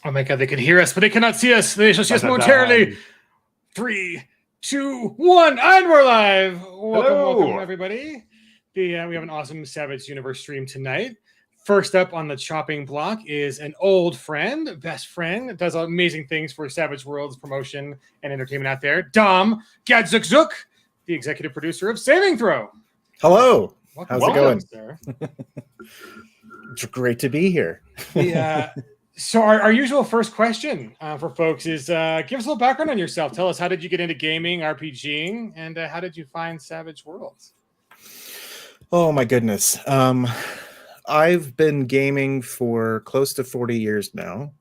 Oh my God, they can hear us, but they cannot see us. They shall see us momentarily. 3, 2, 1, and we're live. Welcome, everybody. We have an awesome SavageUniverse stream tonight. First up on the chopping block is an old friend, best friend, does amazing things for Savage Worlds promotion and entertainment out there. Dom Gadzook Zook, the executive producer of Saving Throw. Hello. How's it going? Sir. It's great to be here. So our usual first question for folks is give us a little background on yourself. Tell us, how did you get into gaming, RPGing, and how did you find Savage Worlds? Oh my goodness. I've been gaming for close to 40 years now.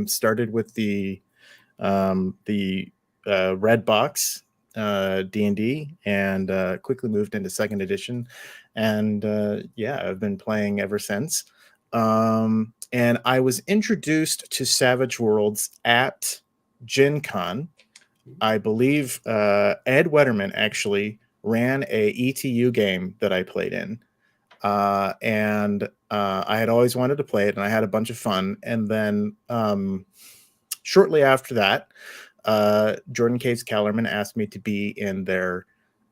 Started with the red box D&D and quickly moved into second edition. And I've been playing ever since. And I was introduced to Savage Worlds at Gen Con. I believe Ed Wetterman actually ran a ETU game that I played in. And I had always wanted to play it, and I had a bunch of fun. And then shortly after that, Jordan Caves Kellerman asked me to be in their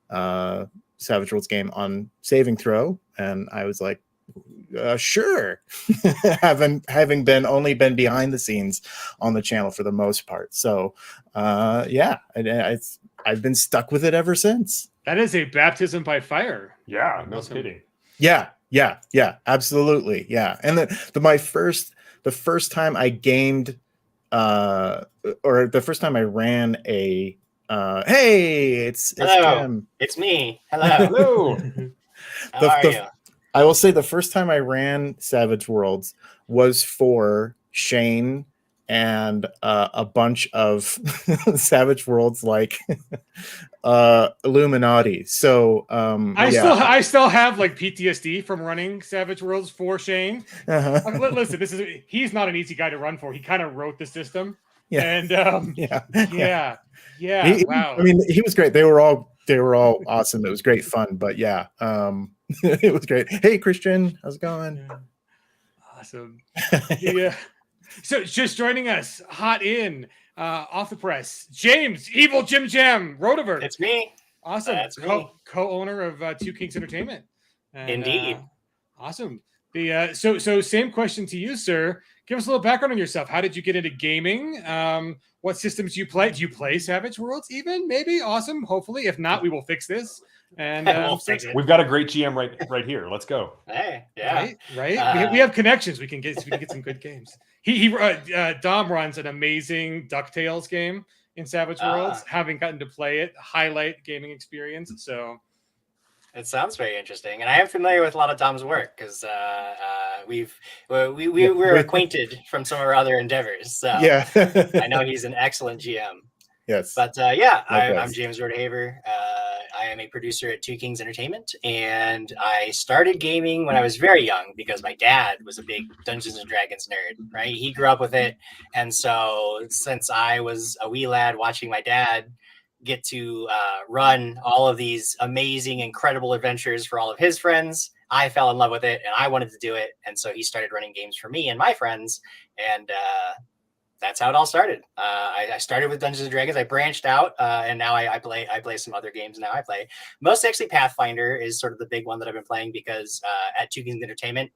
Savage Worlds game on Saving Throw, and I was like, sure. having only been behind the scenes on the channel for the most part. So I've been stuck with it ever since. That is a baptism by fire. Yeah, no kidding. Yeah, absolutely. Yeah. And the first time I gamed or the first time I ran a hey, it's Jim. It's me. Hello. How are you? I will say the first time I ran Savage Worlds was for Shane and a bunch of Savage Worlds like Illuminati. So I still have like PTSD from running Savage Worlds for Shane. Listen, he's not an easy guy to run for. He kind of wrote the system. Yeah. And wow. I mean, he was great. They were all awesome. It was great fun. But yeah, it was great. Hey, Christian, how's it going? Yeah. Awesome. Yeah. So just joining us, hot in, off the press, James, evil JimJam, Rodehaver. It's me. Awesome. That's me. Co-owner of Two Kings Entertainment. And, indeed. Awesome. So same question to you, sir. Give us a little background on yourself. How did you get into gaming? What systems do you play? Do you play Savage Worlds even? Maybe. Awesome. Hopefully. If not, we will fix this. And we'll fix it. We've got a great GM right here. Let's go. Hey, yeah. Right. We have connections. We can get some good games. Dom runs an amazing DuckTales game in Savage Worlds. Having gotten to play it, highlight gaming experience. So it sounds very interesting, and I am familiar with a lot of Dom's work because we're acquainted from some of our other endeavors. So yeah, I know he's an excellent GM. Yes, but I'm James Rodehaver. I am a producer at Two Kings Entertainment, and I started gaming when I was very young because my dad was a big Dungeons and Dragons nerd. Right, he grew up with it, and so since I was a wee lad watching my dad get to run all of these amazing, incredible adventures for all of his friends, I fell in love with it, and I wanted to do it, and so he started running games for me and my friends, and that's how it all started. I started with Dungeons and Dragons. I branched out, and now I play some other games. Now I play mostly actually Pathfinder is sort of the big one that I've been playing because at Two Kings Entertainment,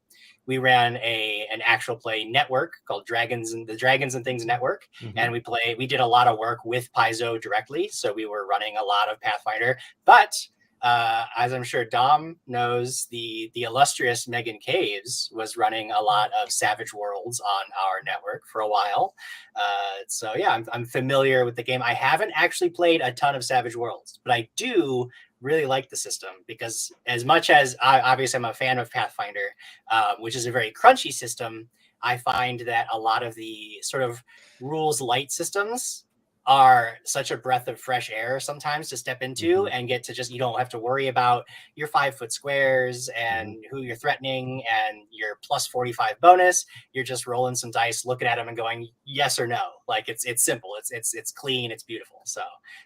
we ran an actual play network called Dragons and Things Network, and we did a lot of work with Paizo directly. So we were running a lot of Pathfinder, but as I'm sure Dom knows, the illustrious Megan Caves was running a lot of Savage Worlds on our network for a while. So yeah, I'm familiar with the game. I haven't actually played a ton of Savage Worlds, but I do really like the system because as much as obviously I'm a fan of Pathfinder, which is a very crunchy system, I find that a lot of the sort of rules light systems are such a breath of fresh air sometimes to step into and get to just, you don't have to worry about your 5-foot squares and who you're threatening and your plus 45 bonus. You're just rolling some dice, looking at them and going yes or no. Like it's simple. It's clean. It's beautiful. So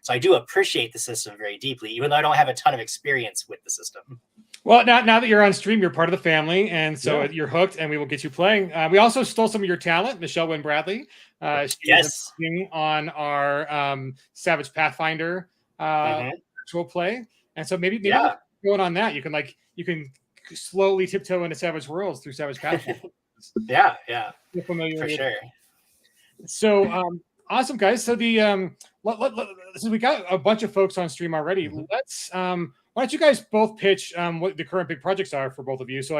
I do appreciate the system very deeply, even though I don't have a ton of experience with the system. Well, now that you're on stream, you're part of the family, and so you're hooked, and we will get you playing. We also stole some of your talent, Michelle Wynn Bradley. She was on our Savage Pathfinder virtual play, and so maybe going on that, you can slowly tiptoe into Savage Worlds through Savage Pathfinder. Yeah, for sure. So awesome, guys. So so we got a bunch of folks on stream already. Let's why don't you guys both pitch what the current big projects are for both of you? So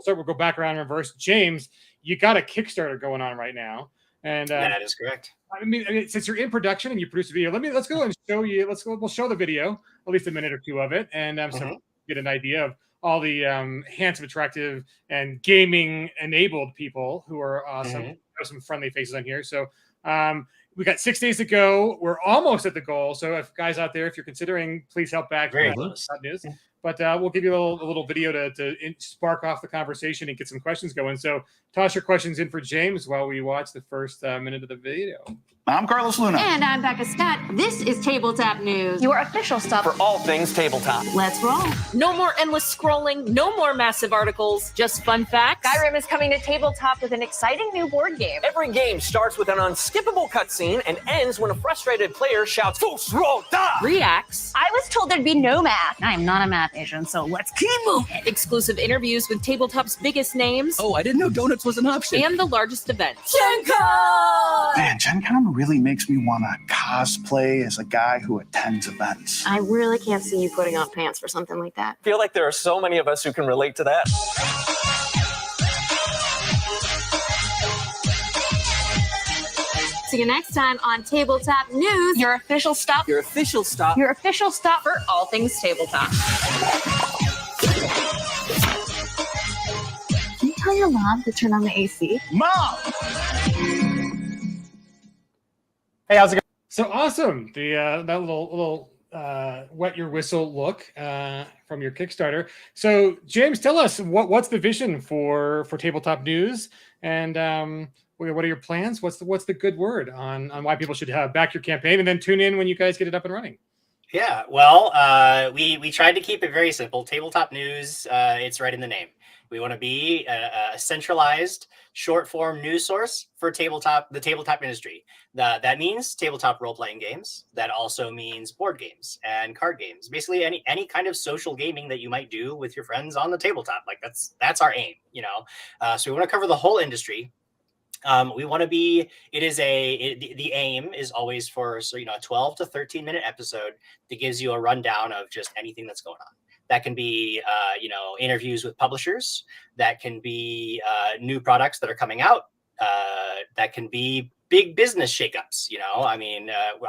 we'll go back around in reverse. James, you got a Kickstarter going on right now, and that is correct. I mean, since you're in production and you produce a video, let's go and show you. We'll show the video, at least a minute or two of it, and so get an idea of all the handsome, attractive, and gaming-enabled people who are awesome. There's some friendly faces on here. So we got 6 days to go. We're almost at the goal. So if guys out there, if you're considering, please help back. Very close. News. But we'll give you a little video to spark off the conversation and get some questions going. So toss your questions in for James while we watch the first minute of the video. I'm Carlos Luna. And I'm Becca Scott. This is Tabletop News, your official stop for all things tabletop. Let's roll. No more endless scrolling, no more massive articles, just fun facts. Skyrim is coming to tabletop with an exciting new board game. Every game starts with an unskippable cutscene and ends when a frustrated player shouts, "Fus Roda!" Reacts. I was told there'd be no math. I am not a math Asian, so let's keep moving. Exclusive interviews with Tabletop's biggest names. Oh, I didn't know donuts was an option. And the largest events. Gen Con! Man, Gen Con really makes me want to cosplay as a guy who attends events. I really can't see you putting on pants for something like that. I feel like there are so many of us who can relate to that. See you next time on Tabletop News, Your official stop. Your official stop. Your official stop for all things tabletop. Can you tell your mom to turn on the AC? Mom! Hey, how's it going? So awesome! That little wet your whistle look from your Kickstarter. So James, tell us what's the vision for Tabletop News, and what are your plans? What's the good word on why people should back your campaign, and then tune in when you guys get it up and running? Yeah, well, we tried to keep it very simple. Tabletop News, it's right in the name. We want to be a centralized short-form news source for the tabletop industry. That means tabletop role-playing games. That also means board games and card games. Basically, any kind of social gaming that you might do with your friends on the tabletop. Like that's our aim, So we want to cover the whole industry. We want to be. The aim is always for a 12 to 13 minute episode that gives you a rundown of just anything that's going on. That can be, interviews with publishers. That can be new products that are coming out. That can be big business shakeups.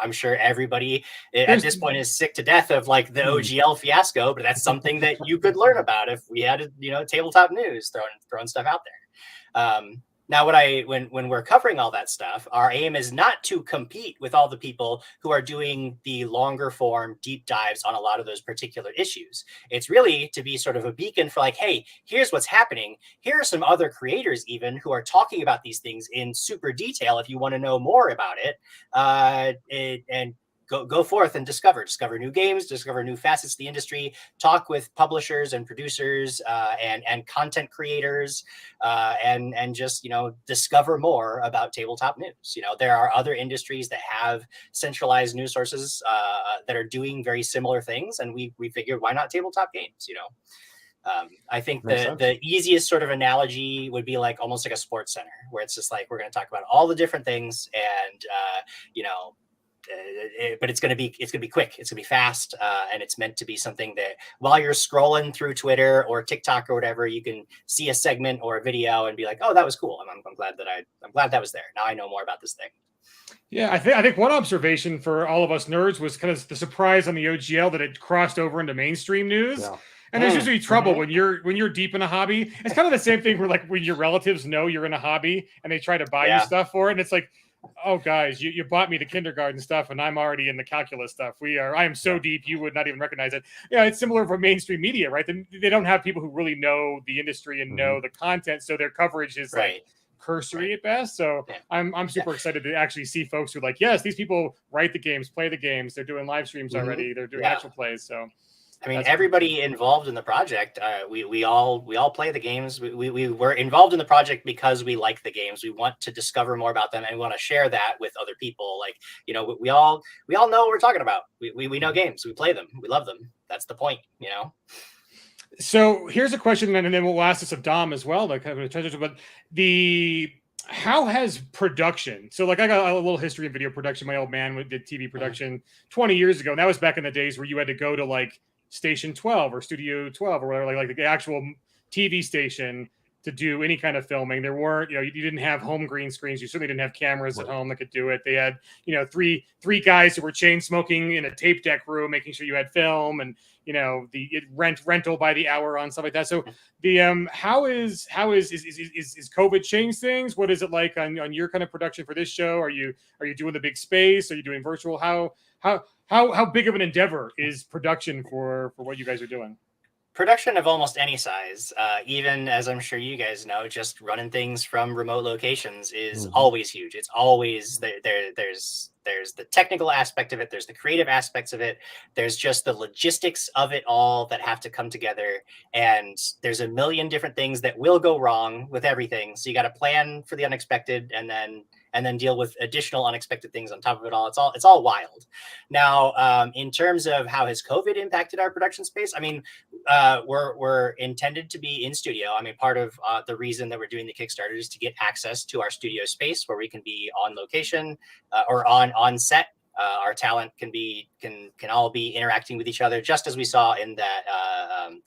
I'm sure everybody at this point is sick to death of like the OGL fiasco, but that's something that you could learn about if we had, Tabletop News throwing stuff out there. Now, when we're covering all that stuff, our aim is not to compete with all the people who are doing the longer form deep dives on a lot of those particular issues. It's really to be sort of a beacon for like, hey, here's what's happening. Here are some other creators even who are talking about these things in super detail if you want to know more about it. And go forth and discover new games, discover new facets of the industry, talk with publishers and producers and content creators, and just, discover more about tabletop news. There are other industries that have centralized news sources that are doing very similar things. And we figured, why not tabletop games, I think the easiest sort of analogy would be like almost like a sports center where it's just like, we're going to talk about all the different things and, but it's going to be quick. It's going to be fast. And it's meant to be something that while you're scrolling through Twitter or TikTok or whatever, you can see a segment or a video and be like, oh, that was cool. I'm glad that was there. Now I know more about this thing. Yeah, I think one observation for all of us nerds was kind of the surprise on the OGL that it crossed over into mainstream news. Yeah. And there's usually trouble when you're deep in a hobby. It's kind of the same thing where like when your relatives know you're in a hobby and they try to buy you stuff for it. And it's like, oh, guys, you bought me the kindergarten stuff, and I'm already in the calculus stuff. I am so deep, you would not even recognize it. Yeah, it's similar for mainstream media, right? They don't have people who really know the industry and know the content, so their coverage is like cursory at best. So I'm super excited to actually see folks who are like, yes, these people write the games, play the games. They're doing live streams already. They're doing actual plays. So I mean, everybody involved in the project, we all play the games. We were involved in the project because we like the games. We want to discover more about them, and we want to share that with other people. Like, you know, we all know what we're talking about. We know games. We play them. We love them. That's the point, you know. So here's a question, and then we'll ask this of Dom as well. Like, but how has production? So, like, I got a little history of video production. My old man did TV production 20 years ago, and that was back in the days where you had to go to like Station 12 or Studio 12 or whatever, like the actual TV station to do any kind of filming. There weren't, you know, you didn't have home green screens. You certainly didn't have cameras at home that could do it. They had, you know, three guys who were chain smoking in a tape deck room, making sure you had film, and you know, rental by the hour on stuff like that. So the how is COVID changed things? What is it like on your kind of production for this show? Are you doing the big space? Are you doing virtual? How big of an endeavor is production for what you guys are doing? Production of almost any size, even as I'm sure you guys know, just running things from remote locations is always huge. It's always there's the technical aspect of it. There's the creative aspects of it. There's just the logistics of it all that have to come together. And there's a million different things that will go wrong with everything. So you got to plan for the unexpected and then deal with additional unexpected things on top of it all. It's all wild. Now, in terms of how has COVID impacted our production space? I mean, we're intended to be in studio. I mean, part of the reason that we're doing the Kickstarter is to get access to our studio space where we can be on location or on set. Our talent can all be interacting with each other, just as we saw in that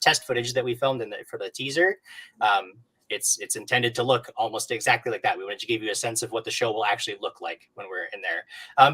test footage that we filmed for the teaser. It's intended to look almost exactly like that. We wanted to give you a sense of what the show will actually look like when we're in there.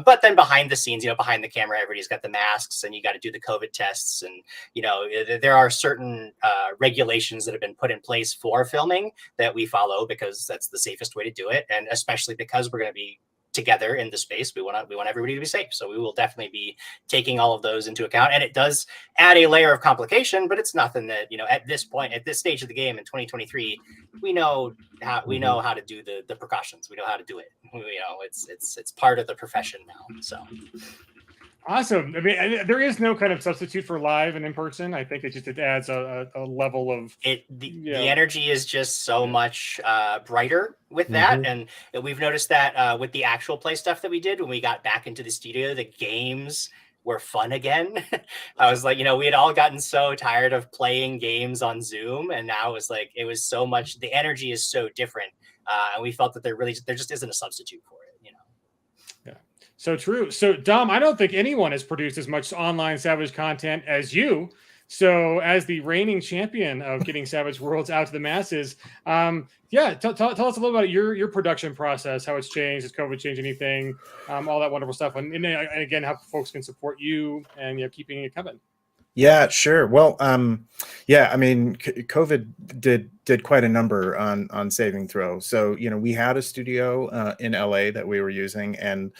But then behind the scenes, you know, behind the camera, everybody's got the masks and you got to do the COVID tests. And, you know, there are certain regulations that have been put in place for filming that we follow because that's the safest way to do it. And especially because we're going to be together in the space, we want everybody to be safe. So we will definitely be taking all of those into account. And it does add a layer of complication, but it's nothing that, you know, at this point, at this stage of the game in 2023, we know how to do the precautions. We know how to do it. You know, it's part of the profession now. So awesome. I mean, there is no kind of substitute for live and in person. I think it adds a level of the energy is just so much brighter with that. And we've noticed that with the actual play stuff that we did when we got back into the studio, the games were fun again. I was like, you know, we had all gotten so tired of playing games on Zoom, and now it was so much, the energy is so different. And we felt that there just isn't a substitute for it, you know. Yeah. So true. So Dom, I don't think anyone has produced as much online Savage content as you. So as the reigning champion of getting Savage Worlds out to the masses, tell us a little about your production process, how it's changed, has COVID changed anything, all that wonderful stuff, and again, how folks can support you and, you know, keeping it coming. Yeah, sure. Well, I mean, COVID did quite a number on Saving Throw. So, you know, we had a studio in LA that we were using, and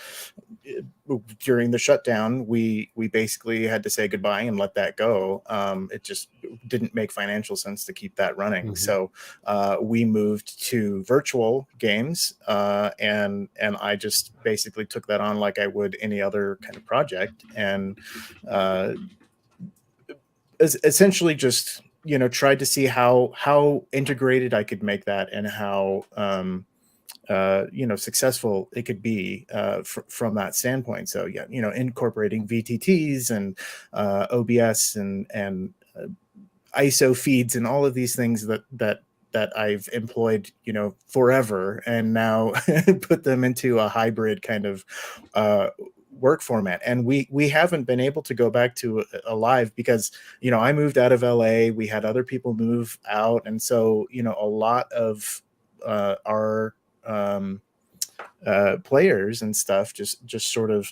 during the shutdown, we basically had to say goodbye and let that go. It just didn't make financial sense to keep that running. So we moved to virtual games, and I just basically took that on like I would any other kind of project, and essentially just, you know, tried to see how integrated I could make that and how you know, successful it could be from that standpoint. So yeah, you know, incorporating VTTs and OBS and ISO feeds and all of these things that I've employed, you know, forever, and now put them into a hybrid kind of work format. And we haven't been able to go back to a live because, you know, I moved out of LA, we had other people move out, and so, you know, a lot of our players and stuff just sort of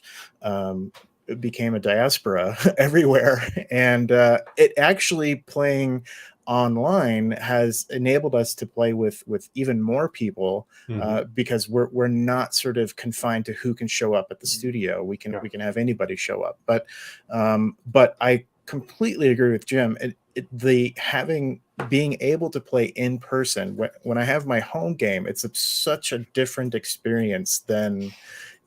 became a diaspora everywhere. And it actually, playing online has enabled us to play with even more people because we're not sort of confined to who can show up at the studio. We can have anybody show up. But I completely agree with Jim. Being able to play in person when I have my home game, it's such a different experience than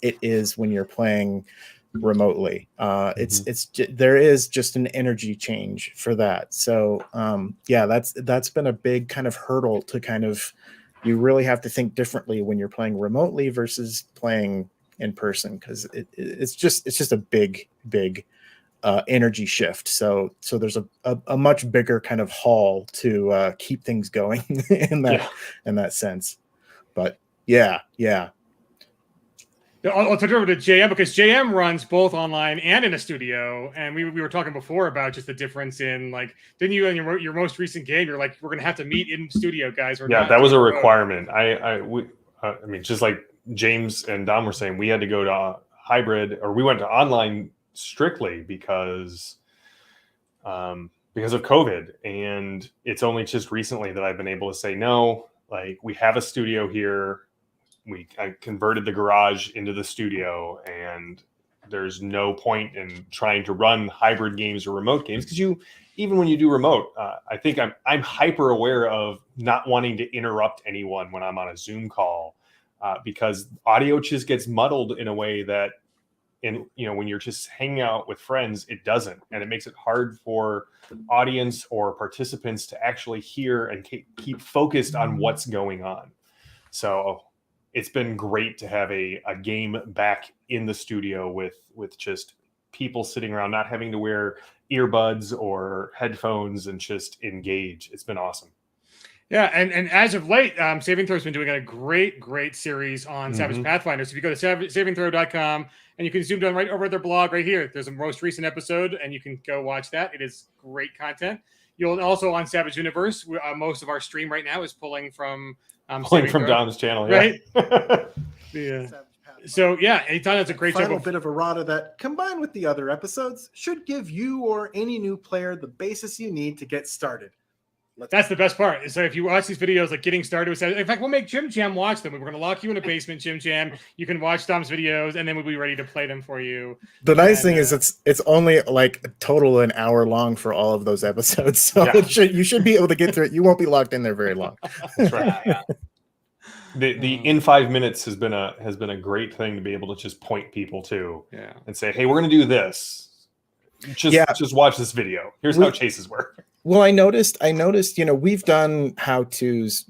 it is when you're playing remotely. There is just an energy change for that. So that's been a big kind of hurdle to kind of, you really have to think differently when you're playing remotely versus playing in person, because it's just a big energy shift. So there's a much bigger kind of haul to keep things going in that sense. But yeah. I'll turn it over to JM, because JM runs both online and in a studio, and we were talking before about just the difference in, like, didn't you in your most recent game, you're like, we're gonna have to meet in studio, guys. That was a requirement. I mean, just like James and Dom were saying, we had to go to hybrid, or we went to online strictly because of COVID, and it's only just recently that I've been able to say no. Like, we have a studio here. I converted the garage into the studio, and there's no point in trying to run hybrid games or remote games, because even when you do remote, I think I'm hyper aware of not wanting to interrupt anyone when I'm on a Zoom call, because audio just gets muddled in a way that, when you're just hanging out with friends, it doesn't, and it makes it hard for audience or participants to actually hear and keep focused on what's going on. So it's been great to have a game back in the studio with just people sitting around, not having to wear earbuds or headphones, and just engage. It's been awesome. Yeah, and as of late, Saving Throw's been doing a great series on Savage Pathfinder. So if you go to savingthrow.com, and you can zoom down right over their blog right here, there's a most recent episode, and you can go watch that. It is great content. You'll also, on SavageUniverse, most of our stream right now is pulling from Dom's channel, right? Yeah. So yeah, Eitan does a great job. Final bit of errata that, combined with the other episodes, should give you or any new player the basis you need to get started. That's the best part. So if you watch these videos, like getting started with, in fact, we'll make JimJam watch them. We're going to lock you in a basement, JimJam. You can watch Dom's videos, and then we'll be ready to play them for you. The nice thing is it's only like a total an hour long for all of those episodes. So you should be able to get through it. You won't be locked in there very long. That's right. The in 5 minutes has been a great thing to be able to just point people to, and say, hey, we're going to do this. Just watch this video. Here's how chases work. Well, I noticed, we've done how-tos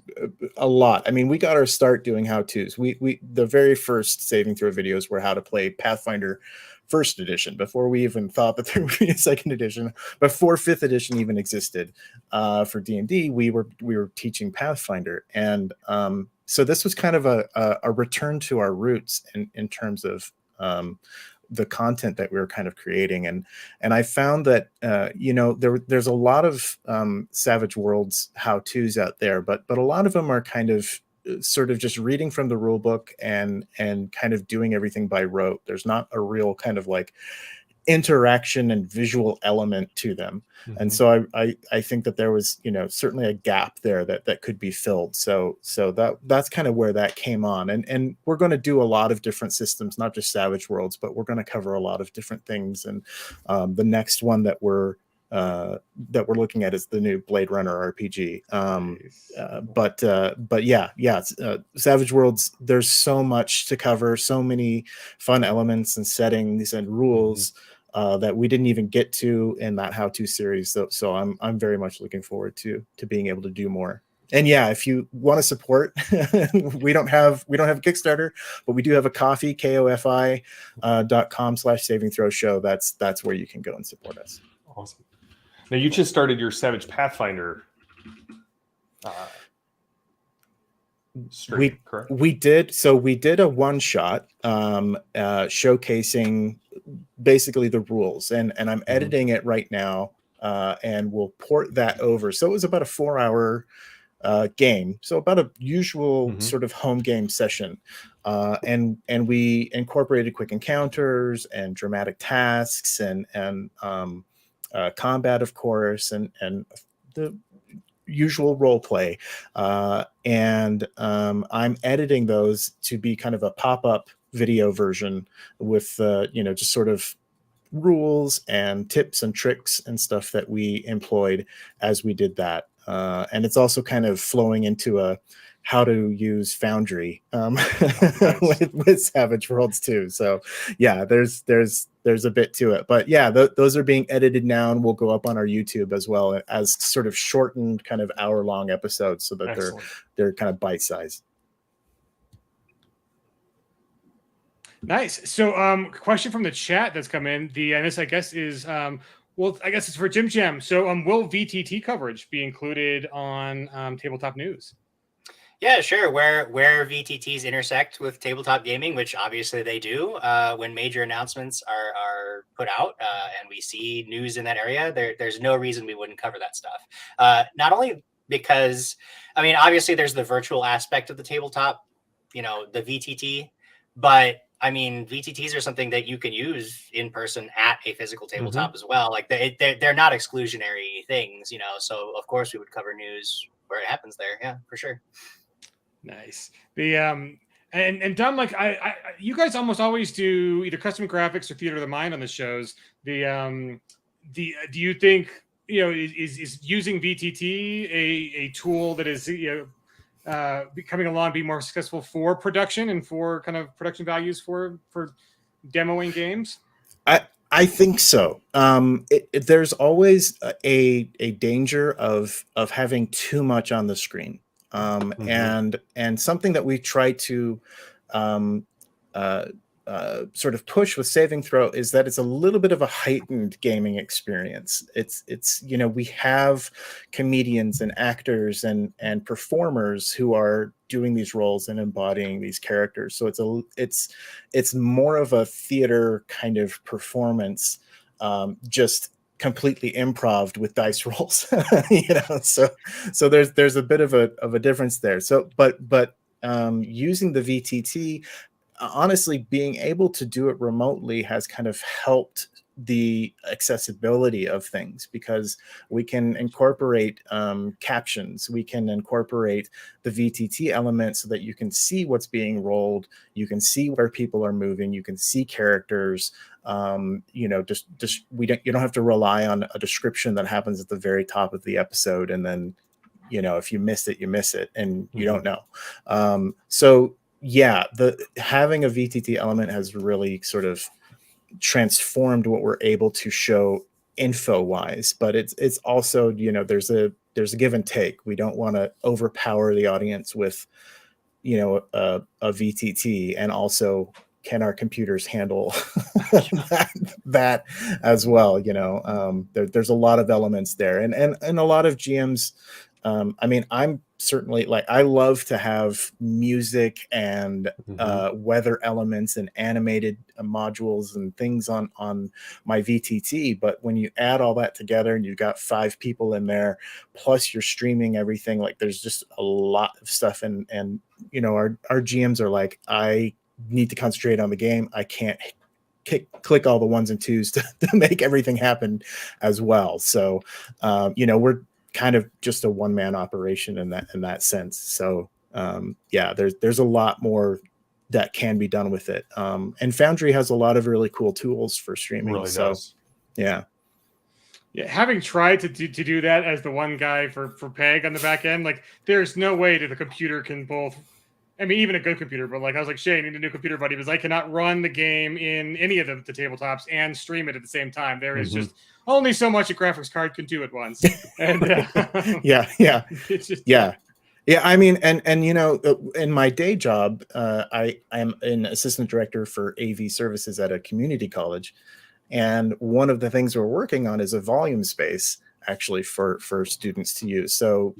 a lot. I mean, we got our start doing how-tos. The very first Saving Throw videos were how to play Pathfinder First Edition, before we even thought that there would be a Second Edition, before Fifth Edition even existed. For D&D, we were teaching Pathfinder, and so this was kind of a return to our roots in terms of the content that we were kind of creating, and I found that there's a lot of Savage Worlds how-tos out there, but a lot of them are kind of sort of just reading from the rule book and kind of doing everything by rote. There's not a real kind of like interaction and visual element to them. And so I think that there was certainly a gap there that could be filled. So that's kind of where that came on, and we're going to do a lot of different systems, not just Savage Worlds, but we're going to cover a lot of different things. And the next one that we're looking at is the new Blade Runner RPG. Savage Worlds, there's so much to cover, so many fun elements and settings and rules that we didn't even get to in that how-to series. So I'm very much looking forward to being able to do more. And if you want to support, we don't have a Kickstarter, but we do have a Ko-fi, kofi.com/Saving Throw show. That's where you can go and support us. Awesome. Now, you just started your Savage Pathfinder stream, correct? We did. So we did a one-shot showcasing basically the rules, and I'm editing it right now, and we'll port that over. So it was about a 4-hour game, so about a usual sort of home game session, and we incorporated quick encounters and dramatic tasks and combat, of course, and the usual role play, and I'm editing those to be kind of a pop-up video version with just sort of rules and tips and tricks and stuff that we employed as we did that, and it's also kind of flowing into a how to use Foundry with Savage Worlds too. So yeah, there's a bit to it, but yeah, those are being edited now and will go up on our YouTube as well as sort of shortened kind of hour-long episodes, so that they're kind of bite-sized. Nice. So, question from the chat that's come in. And this, I guess, is well, I guess it's for JimJam. So, will VTT coverage be included on Tabletop News? Yeah, sure. Where VTTs intersect with tabletop gaming, which obviously they do, when major announcements are put out and we see news in that area, there's no reason we wouldn't cover that stuff. Not only because, I mean, obviously there's the virtual aspect of the tabletop, the VTT, but I mean, VTTs are something that you can use in person at a physical tabletop as well. Like they're not exclusionary things, so of course we would cover news where it happens there. Yeah, for sure. Nice. And Dom, like you guys almost always do either custom graphics or theater of the mind on the shows. Do you think is using VTT a tool that is coming along be more successful for production and for kind of production values for demoing games? I think so. There's always a danger of having too much on the screen. And something that we try to sort of push with Saving Throw is that it's a little bit of a heightened gaming experience. It's we have comedians and actors and performers who are doing these roles and embodying these characters. So it's more of a theater kind of performance, just completely improv with dice rolls. So there's a bit of a difference there. So but using the VTT, honestly, being able to do it remotely has kind of helped the accessibility of things, because we can incorporate captions, we can incorporate the VTT element so that you can see what's being rolled, you can see where people are moving, you can see characters. You don't have to rely on a description that happens at the very top of the episode, and then if you miss it, you miss it, and you don't know. So yeah, having a VTT element has really sort of transformed what we're able to show info wise, but it's also there's a give and take. We don't want to overpower the audience with a VTT, and also can our computers handle that as well? There's a lot of elements there, and a lot of GMs. I mean, I'm certainly I love to have music and weather elements and animated modules and things on my VTT. But when you add all that together and you've got 5 people in there, plus you're streaming everything, there's just a lot of stuff. And our GMs are like, I need to concentrate on the game. I can't click all the 1s and 2s to make everything happen as well. So, we're kind of just a one-man operation in that sense. So there's a lot more that can be done with it. And Foundry has a lot of really cool tools for streaming. Really so does. Yeah, having tried to do that as the one guy for PEG on the back end, there's no way that the computer can both. I mean, even a good computer, but I was like, Shay, I need a new computer, buddy, because I cannot run the game in any of the tabletops and stream it at the same time. There is just only so much a graphics card can do at once. And it's just, yeah. I mean, and in my day job, I am an assistant director for AV services at a community college, and one of the things we're working on is a volume space actually for students to use. So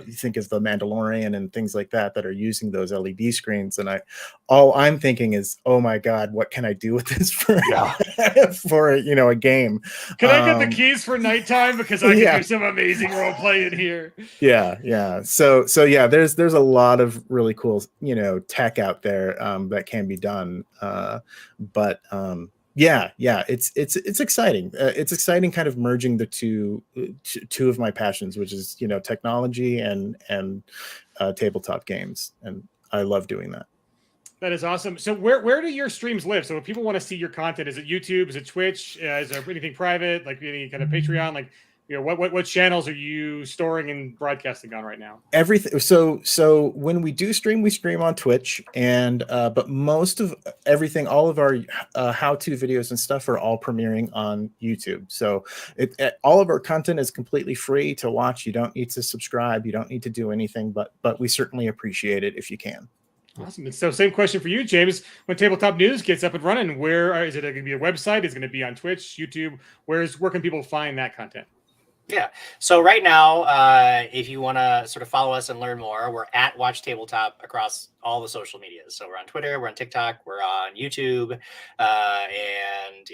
you think of the Mandalorian and things like that are using those LED screens, and all I'm thinking is, oh my God, what can I do with this for a game? Can I get the keys for nighttime, because I can do some amazing role play in here? Yeah. So yeah, there's a lot of really cool tech out there that can be done, but it's exciting. It's exciting, kind of merging the two of my passions, which is technology and tabletop games, and I love doing that. That is awesome. So where do your streams live? So if people want to see your content, is it YouTube? Is it Twitch? Is there anything private, like any kind of Patreon? what channels are you storing and broadcasting on right now? Everything. So when we do stream, we stream on Twitch, and but most of everything, all of our how-to videos and stuff are all premiering on YouTube. So all of our content is completely free to watch. You don't need to subscribe. You don't need to do anything, but we certainly appreciate it if you can. Awesome. So same question for you, James. When Tabletop News gets up and running, where is it going to be? A website? Is it going to be on Twitch, YouTube? Where can people find that content? Yeah. So right now, if you want to sort of follow us and learn more, we're at Watch Tabletop across all the social medias. So we're on Twitter, we're on TikTok, we're on YouTube, and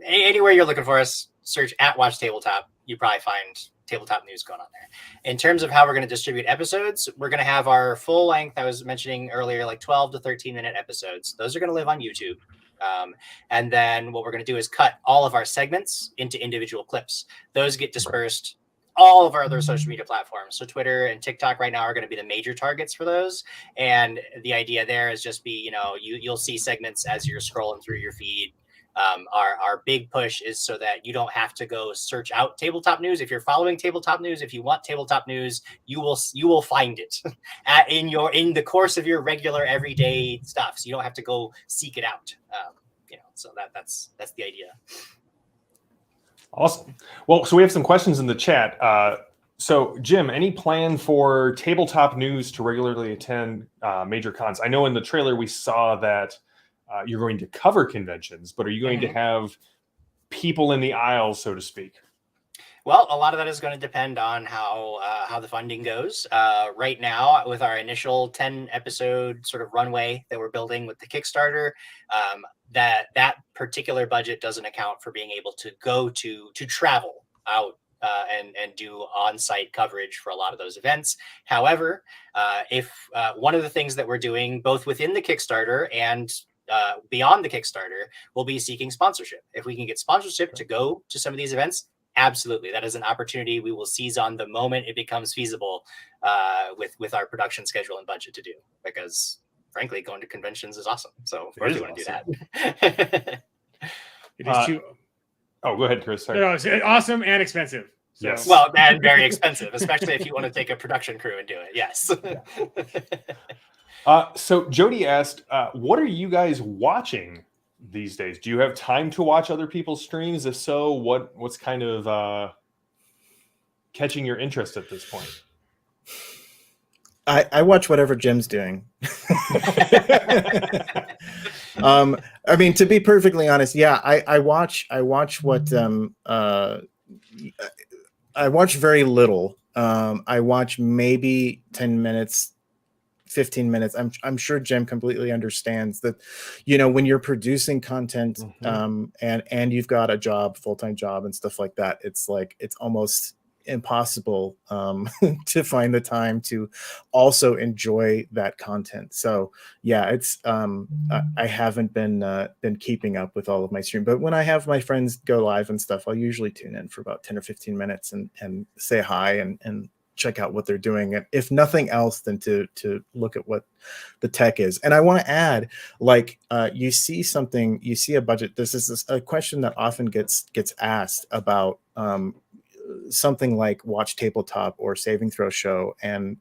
anywhere you're looking for us, search at Watch Tabletop. You probably find Tabletop News going on there. In terms of how we're going to distribute episodes, we're going to have our full length, I was mentioning earlier, like 12 to 13 minute episodes. Those are going to live on YouTube. And then what we're going to do is cut all of our segments into individual clips. Those get dispersed all of our other social media platforms. So Twitter and TikTok right now are going to be the major targets for those. And the idea there is just you'll see segments as you're scrolling through your feed. Our big push is so that you don't have to go search out Tabletop News. If you're following Tabletop News, if you want Tabletop News, you will find it in the course of your regular everyday stuff. So you don't have to go seek it out. So that's the idea. Awesome. Well, so we have some questions in the chat. So Jim, any plan for Tabletop News to regularly attend major cons? I know in the trailer we saw that you're going to cover conventions, but are you going to have people in the aisles, so to speak? Well, a lot of that is going to depend on how the funding goes. Right now, with our initial 10 episode sort of runway that we're building with the Kickstarter, that particular budget doesn't account for being able to go to travel out and do on-site coverage for a lot of those events. However, if one of the things that we're doing both within the Kickstarter and beyond the Kickstarter will be seeking sponsorship. If we can get sponsorship to go to some of these events, absolutely, that is an opportunity we will seize on the moment it becomes feasible with our production schedule and budget to do. Because frankly, going to conventions is awesome. So of course we want to do that. It is too. Oh, go ahead, Chris. Sorry. No, it's awesome and expensive. So. Yes. Well, and very expensive, especially if you want to take a production crew and do it. Yes. So Jody asked, what are you guys watching these days? Do you have time to watch other people's streams? If so, what's kind of catching your interest at this point? I watch whatever Jim's doing. I mean, to be perfectly honest, yeah, I watch what I watch very little. I watch maybe 10 minutes, 15 minutes. I'm sure Jim completely understands that, when you're producing content, and you've got a job, full-time job and stuff like that, it's almost impossible to find the time to also enjoy that content. So yeah, it's I haven't been keeping up with all of my stream, but when I have my friends go live and stuff, I'll usually tune in for about 10 or 15 minutes and say hi and check out what they're doing, and if nothing else than to look at what the tech is. And I want to add, you see a budget. This is a question that often gets asked about something like Watch Tabletop or Saving Throw Show, and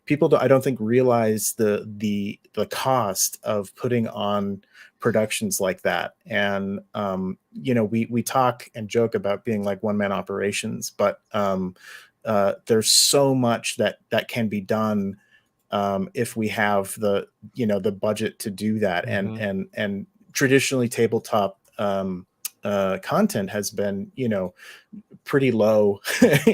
people I don't think realize the cost of putting on productions like that. And we talk and joke about being like one-man operations, but there's so much that can be done if we have the budget to do that. And traditionally tabletop content has been pretty low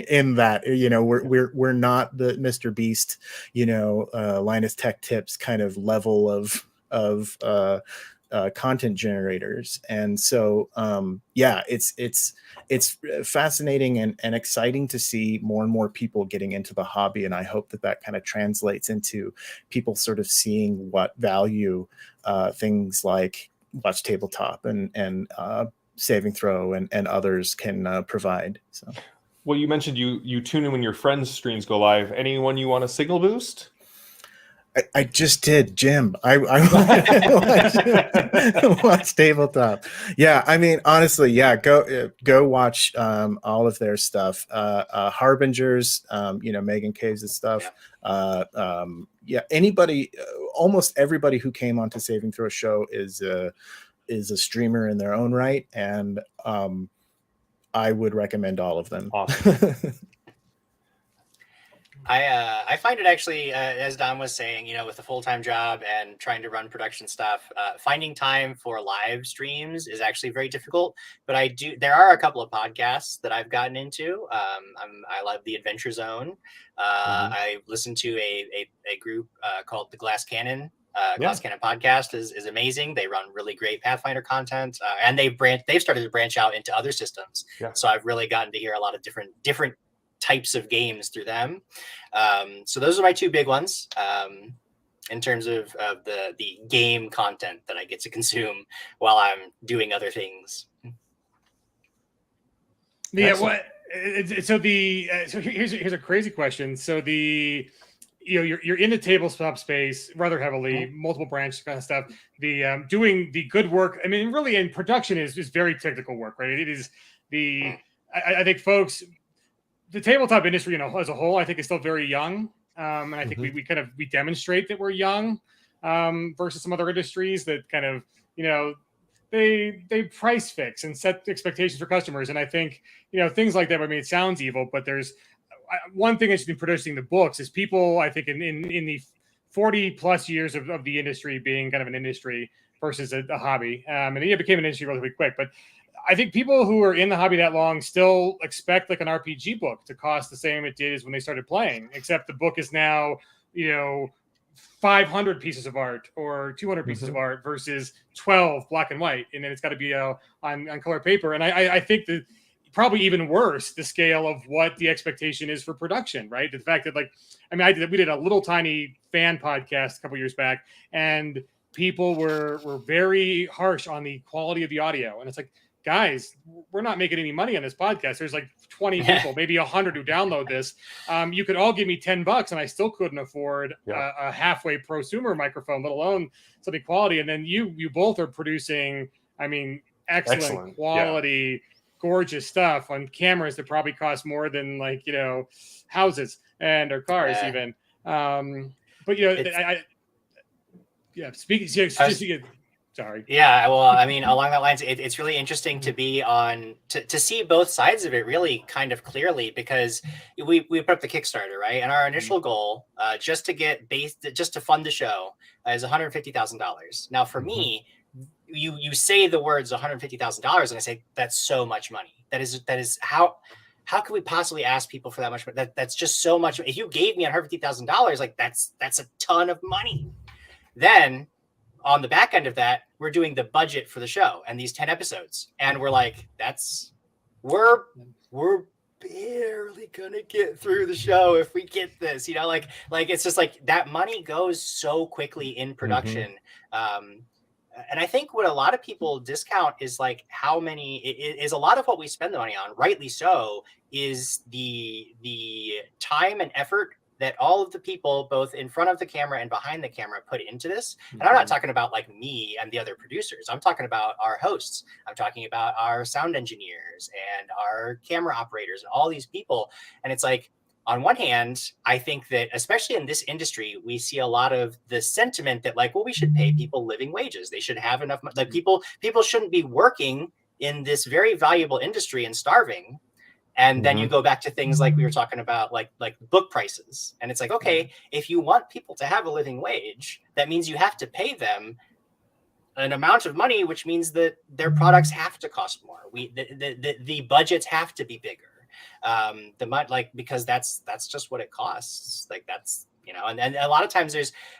in that we're not the Mr. Beast Linus Tech Tips kind of level of content generators. And so yeah, it's fascinating and exciting to see more and more people getting into the hobby, and I hope that kind of translates into people sort of seeing what value things like Watch Tabletop and Saving Throw and others can provide. So, well, you mentioned you tune in when your friends' streams go live. Anyone you want to signal boost? I just did, Jim. I watched Tabletop. Yeah, I mean, honestly, yeah, go watch all of their stuff. Harbingers, Megan Caves' stuff. Yeah, anybody, almost everybody who came onto Saving Throw Show is a streamer in their own right, and I would recommend all of them. Awesome. I find it actually, as Don was saying, with the full-time job and trying to run production stuff, finding time for live streams is actually very difficult. But there are a couple of podcasts that I've gotten into. I love the Adventure Zone. I listen to a group called the Glass Cannon. Glass Cannon podcast is amazing. They run really great Pathfinder content, and they've started to branch out into other systems. Yeah. So I've really gotten to hear a lot of different types of games through them. So those are my two big ones in terms of the game content that I get to consume while I'm doing other things. Yeah. So here's a crazy question. So you're in the tabletop space rather heavily, multiple branch kind of stuff. The doing the good work. I mean, really, in production is very technical work, right? It is I think folks. The tabletop industry, as a whole, I think is still very young, and I think we demonstrate that we're young versus some other industries that kind of they price fix and set expectations for customers, and I think things like that. I mean, it sounds evil, but there's one thing that's been producing the books is people. I think in the 40 plus years of the industry being kind of an industry versus a hobby, and it became an industry relatively quick, but. I think people who are in the hobby that long still expect like an RPG book to cost the same it did as when they started playing, except the book is now, 500 pieces of art or 200 pieces of art versus 12 black and white. And then it's got to be on color paper. And I think that probably even worse, the scale of what the expectation is for production, right? The fact that we did a little tiny fan podcast a couple years back, and people were very harsh on the quality of the audio. And it's like, guys, we're not making any money on this podcast. There's like 20 people, maybe 100 who download this. You could all give me $10 and I still couldn't afford a halfway prosumer microphone, let alone something quality. And then you both are producing, excellent quality, gorgeous stuff on cameras that probably cost more than houses or cars even. Sorry. Yeah, well, along that lines, it's really interesting to be to see both sides of it really kind of clearly, because we put up the Kickstarter, right? And our initial goal, just to fund the show, is $150,000. Now, for me, you say the words $150,000, and I say that's so much money. That is how can we possibly ask people for that much money? That's just so much. If you gave me $150,000, that's a ton of money. Then on the back end of that, we're doing the budget for the show and these 10 episodes. And we're like, we're barely gonna get through the show if we get this, it's just like that money goes so quickly in production. And I think what a lot of people discount is like how many is a lot of what we spend the money on, rightly so, is the time and effort that all of the people, both in front of the camera and behind the camera, put into this. And I'm not talking about like me and the other producers. I'm talking about our hosts. I'm talking about our sound engineers and our camera operators and all these people. And it's like, on one hand, I think that especially in this industry, we see a lot of the sentiment that we should pay people living wages. They should have enough. Like people shouldn't be working in this very valuable industry and starving. And then you go back to things like we were talking about, like book prices. And it's like, okay, if you want people to have a living wage, that means you have to pay them an amount of money, which means that their products have to cost more. The budgets have to be bigger. Because that's just what it costs. And a lot of times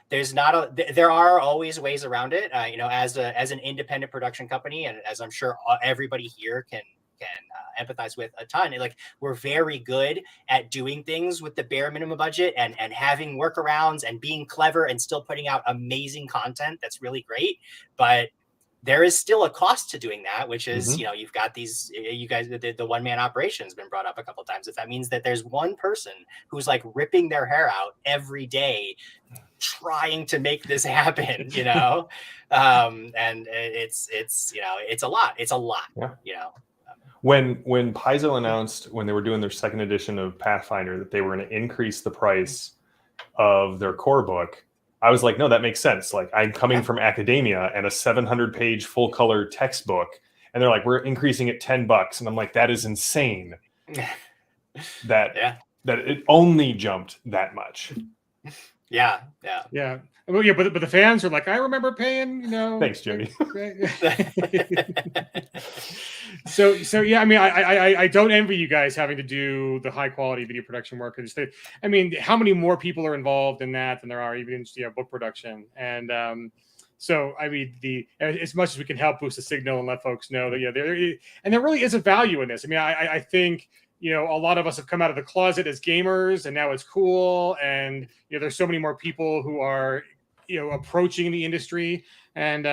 there are always ways around it. As an independent production company, and as I'm sure everybody here can empathize with a ton. We're very good at doing things with the bare minimum budget and having workarounds and being clever and still putting out amazing content that's really great. But there is still a cost to doing that, which is, you've got these, you guys, the one-man operation has been brought up a couple of times. If that means that there's one person who's ripping their hair out every day, trying to make this happen, you know. And it's a lot. It's a lot, Yeah. you know. When Paizo announced when they were doing their second edition of Pathfinder that they were going to increase the price of their core book, I was like, no, that makes sense. Like, I'm coming from academia and a 700-page full color textbook, and they're like, we're increasing it $10, and I'm like, that is insane. that it only jumped that much. Yeah. Well, yeah, but the fans are like, I remember paying, you know. Thanks, Jimmy. So yeah, I mean, I don't envy you guys having to do the high quality video production work. I mean, how many more people are involved in that than there are even in book production? And so I mean, as much as we can help boost the signal and let folks know that there really is a value in this. I mean, I think, you know, a lot of us have come out of the closet as gamers, and now it's cool. And, you know, there's so many more people who are, you know, approaching the industry. And,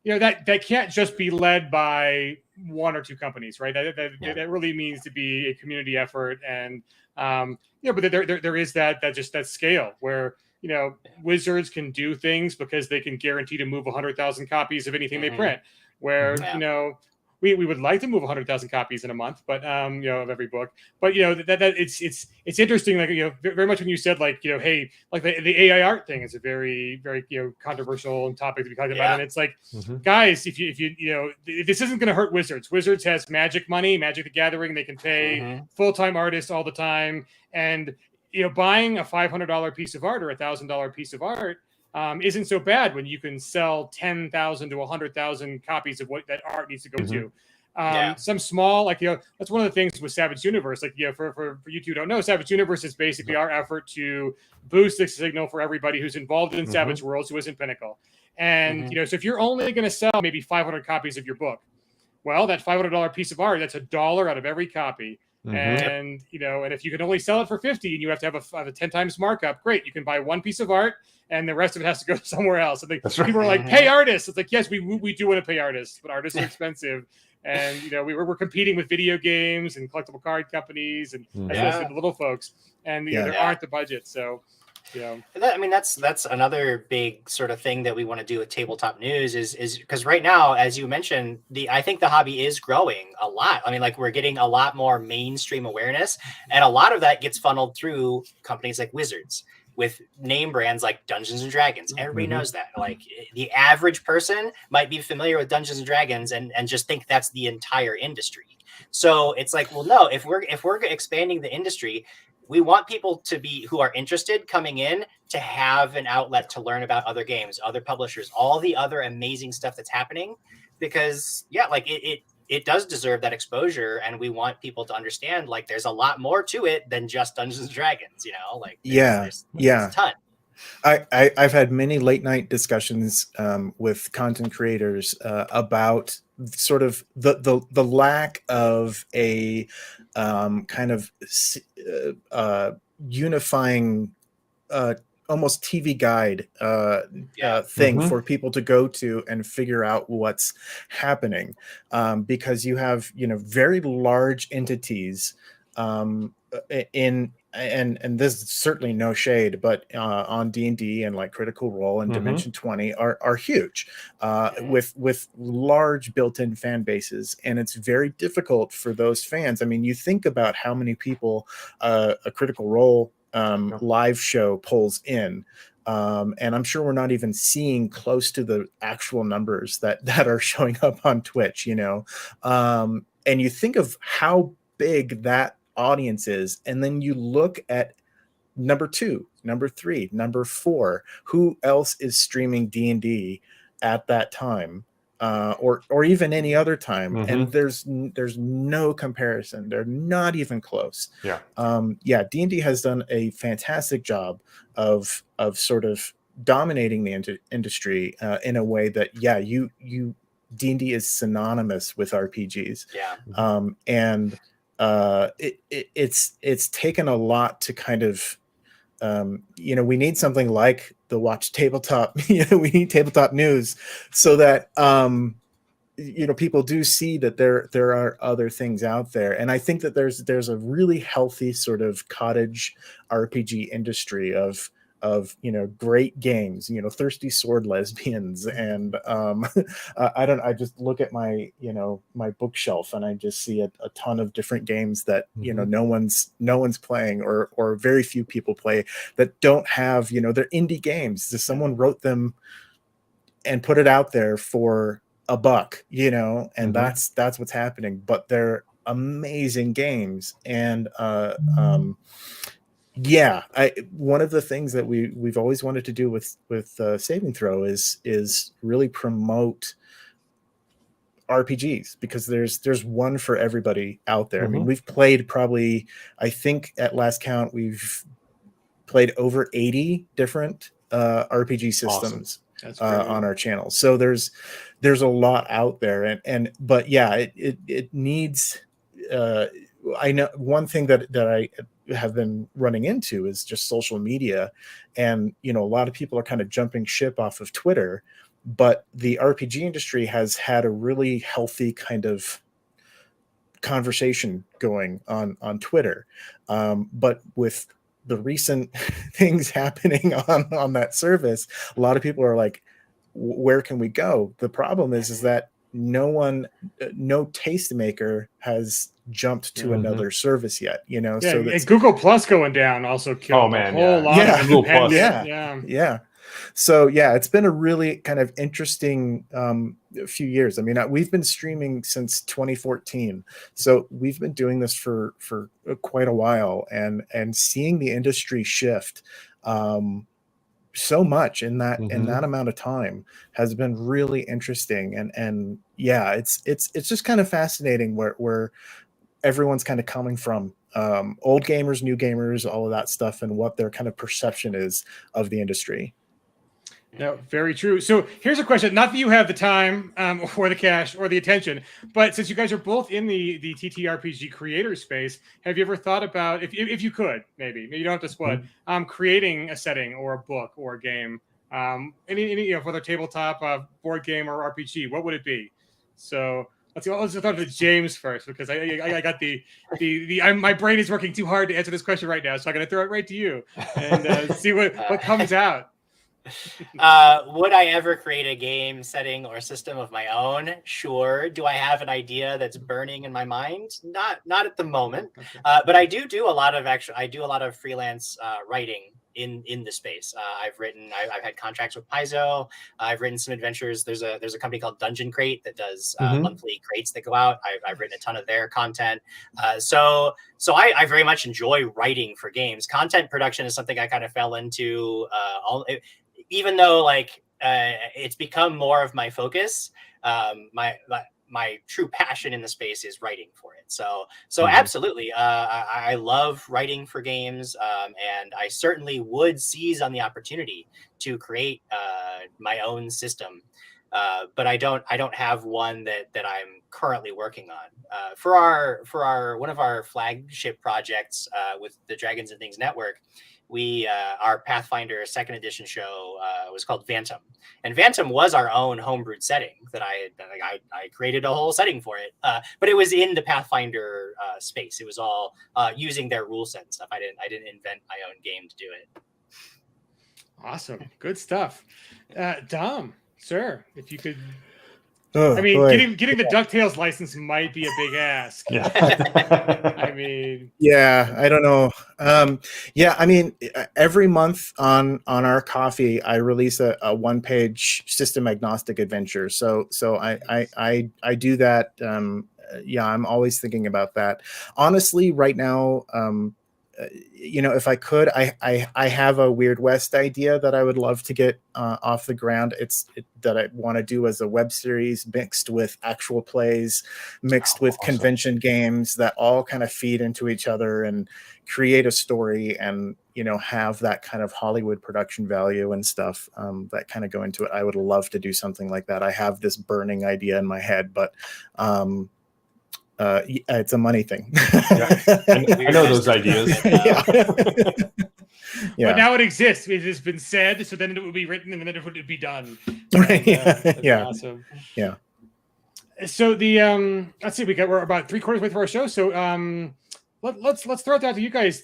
you know, that can't just be led by one or two companies, right? That really means to be a community effort. And, you know, but there is that scale where, you know, Wizards can do things because they can guarantee to move 100,000 copies of anything they print, where, you know, we would like to move 100,000 copies in a month, but you know, of every book. But you know, that it's interesting. Like, you know, very much when you said, like, you know, hey, like the AI art thing is a very, very, you know, controversial topic to be talking about. And it's like, guys, if you know, this isn't going to hurt Wizards. Wizards has Magic money, Magic the Gathering. They can pay full-time artists all the time, and you know, buying a $500 piece of art or $1,000 piece of art isn't so bad when you can sell 10,000 to 100,000 copies of what that art needs to go to. Some small, like, you know, that's one of the things with SavageUniverse. Like, you know, for you two who don't know, SavageUniverse is basically our effort to boost the signal for everybody who's involved in Savage Worlds who isn't Pinnacle. And, you know, so if you're only going to sell maybe 500 copies of your book, well, that $500 piece of art, that's $1 out of every copy. And, you know, and if you can only sell it for 50 and you have to have a 10 times markup, great. You can buy one piece of art and the rest of it has to go somewhere else. And people are like, pay artists. It's like, yes, we do want to pay artists, but artists are expensive. And, you know, we're competing with video games and collectible card companies and the little folks. And, you know, there aren't the budgets. So, you know. I mean, that's another big sort of thing that we want to do with Tabletop News is because right now, as you mentioned, I think the hobby is growing a lot. I mean, like, we're getting a lot more mainstream awareness, and a lot of that gets funneled through companies like Wizards with name brands like Dungeons and Dragons. Everybody knows that. Like, the average person might be familiar with Dungeons and Dragons and just think that's the entire industry. So it's like, well, no, if we're expanding the industry, we want people who are interested coming in to have an outlet to learn about other games, other publishers, all the other amazing stuff that's happening, because like it does deserve that exposure. And we want people to understand, like, there's a lot more to it than just Dungeons and Dragons, you know, like, there's a ton. I've had many late night discussions with content creators about sort of the lack of a kind of unifying almost TV guide thing for people to go to and figure out what's happening, because you have, you know, very large entities and this is certainly no shade, but on D&D and like Critical Role and Dimension 20 are huge with large built-in fan bases, and it's very difficult for those fans. I mean, you think about how many people a Critical Role live show pulls in, and I'm sure we're not even seeing close to the actual numbers that are showing up on Twitch, you know, and you think of how big that audience is, and then you look at number 2, number 3, number 4, who else is streaming D&D at that time, or even any other time, and there's no comparison. They're not even close. D&D has done a fantastic job of sort of dominating the industry in a way that D&D is synonymous with RPGs, and it's taken a lot to kind of, you know, we need something like the Watch Tabletop, you know, we need Tabletop News so that, you know, people do see that there are other things out there. And I think that there's a really healthy sort of cottage RPG industry of great games, thirsty sword lesbians, and I just look at my my bookshelf and I just see a ton of different games that no one's playing, or very few people play, that don't have, they're indie games. Just someone wrote them and put it out there for $1, and that's what's happening. But they're amazing games. And one of the things that we've always wanted to do with Saving Throw is really promote RPGs, because there's one for everybody out there. I mean, we've played probably, I think at last count, we've played over 80 different RPG systems on our channel. So there's a lot out there, but yeah, it needs. I know one thing that I have been running into is just social media, and a lot of people are kind of jumping ship off of Twitter, but the RPG industry has had a really healthy kind of conversation going on Twitter, but with the recent things happening on that service, a lot of people are like, where can we go? The problem is that no tastemaker has jumped to another service yet, so and Google Plus going down also killed a whole lot of Google Plus. Yeah. So yeah, it's been a really kind of interesting few years. I mean, we've been streaming since 2014, so we've been doing this for quite a while, and seeing the industry shift so much in that amount of time has been really interesting. And yeah, it's just kind of fascinating where everyone's kind of coming from, old gamers, new gamers, all of that stuff, and what their kind of perception is of the industry. No, very true. So here's a question: not that you have the time, or the cash, or the attention, but since you guys are both in the TTRPG creator space, have you ever thought about, if you could, maybe you don't have to spoil it, creating a setting or a book or a game, any whether tabletop, board game, or RPG? What would it be? So let's start with James first, because I got my brain is working too hard to answer this question right now, so I'm going to throw it right to you and see what comes out. Would I ever create a game setting or system of my own? Sure. Do I have an idea that's burning in my mind? Not at the moment. Okay. But I do a lot of freelance writing in the space. I've had contracts with Paizo. I've written some adventures. There's a company called Dungeon Crate that does monthly crates that go out. I've written a ton of their content. So I very much enjoy writing for games. Content production is something I kind of fell into, even though it's become more of my focus. My true passion in the space is writing for it. So absolutely. I love writing for games. And I certainly would seize on the opportunity to create my own system. But I don't have one that I'm currently working on. For our one of our flagship projects with the Dragons and Things Network, our Pathfinder 2nd edition show was called Vantum, and Vantum was our own homebrewed setting that I created a whole setting for it, but it was in the Pathfinder space. It was all using their rule set and stuff. I didn't invent my own game to do it. Awesome, good stuff. Dom, sir, if you could. Oh, I mean, boy. getting the DuckTales license might be a big ask. Yeah. I mean, yeah, I don't know. I mean, every month on our coffee, I release a 1-page system agnostic adventure. So I do that. I'm always thinking about that. Honestly, right now, if I could, I have a Weird West idea that I would love to get off the ground. That I want to do as a web series mixed with actual plays, mixed with convention games that all kind of feed into each other and create a story, and have that kind of Hollywood production value and stuff that kind of go into it. I would love to do something like that. I have this burning idea in my head, but it's a money thing. I know those ideas. But now it exists. It has been said, so then it would be written, and then it would be done. Right? That's awesome. Yeah. So let's see. We're about 3/4 way through our show. So let's throw it out to you guys.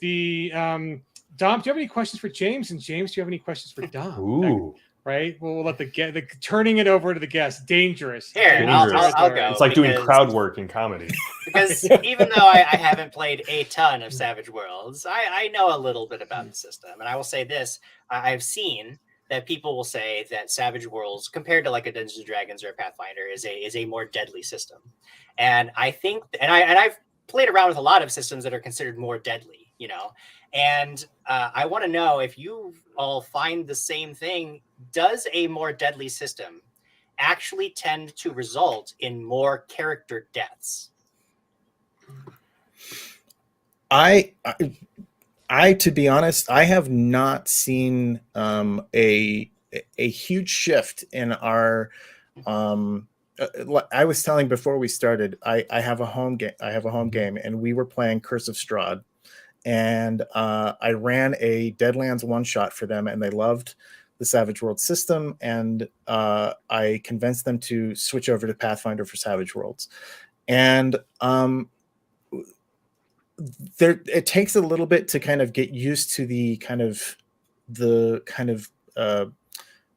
Dom, do you have any questions for James? And James, do you have any questions for Dom? Ooh. Right? We'll let the turning it over to the guest. Dangerous. Here, I'll go. It's like doing crowd work in comedy. Because even though I haven't played a ton of Savage Worlds, I know a little bit about the system. And I will say this, I've seen that people will say that Savage Worlds, compared to like a Dungeons and Dragons or a Pathfinder, is a more deadly system. And I think, and I've played around with a lot of systems that are considered more deadly, you know. And I want to know if you all find the same thing. Does a more deadly system actually tend to result in more character deaths? I to be honest, I have not seen a huge shift in our. I was telling before we started, I have a home game. I have a home game, and we were playing Curse of Strahd, and I ran a Deadlands one shot for them, and they loved the Savage Worlds system, and I convinced them to switch over to Pathfinder for Savage Worlds, and it takes a little bit to kind of get used to the kind of